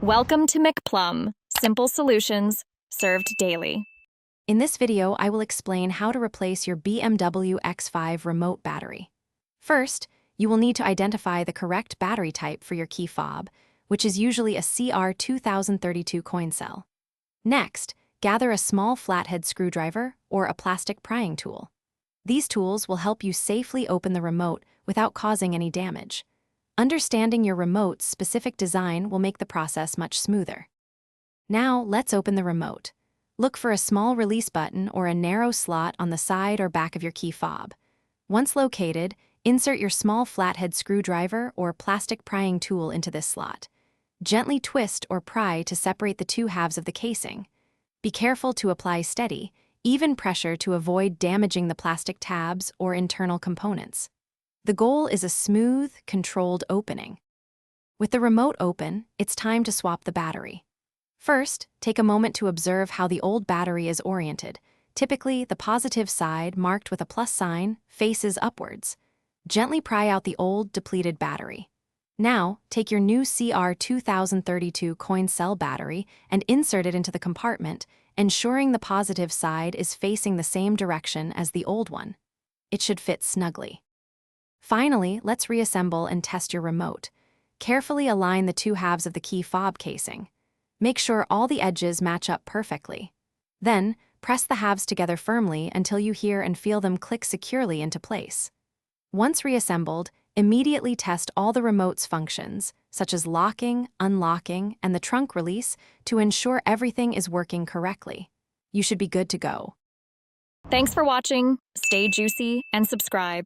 Welcome to McPlum, simple solutions served daily. In this video, I will explain how to replace your BMW X5 remote battery. First, you will need to identify the correct battery type for your key fob, which is usually a CR2032 coin cell. Next, gather a small flathead screwdriver or a plastic prying tool. These tools will help you safely open the remote without causing any damage. Understanding your remote's specific design will make the process much smoother. Now, let's open the remote. Look for a small release button or a narrow slot on the side or back of your key fob. Once located, insert your small flathead screwdriver or plastic prying tool into this slot. Gently twist or pry to separate the two halves of the casing. Be careful to apply steady, even pressure to avoid damaging the plastic tabs or internal components. The goal is a smooth, controlled opening. With the remote open, it's time to swap the battery. First, take a moment to observe how the old battery is oriented. Typically, the positive side, marked with a plus sign, faces upwards. Gently pry out the old, depleted battery. Now, take your new CR2032 coin cell battery and insert it into the compartment, ensuring the positive side is facing the same direction as the old one. It should fit snugly. Finally, let's reassemble and test your remote. Carefully align the two halves of the key fob casing. Make sure all the edges match up perfectly. Then, press the halves together firmly until you hear and feel them click securely into place. Once reassembled, immediately test all the remote's functions, such as locking, unlocking, and the trunk release, to ensure everything is working correctly. You should be good to go. Thanks for watching. Stay juicy and subscribe.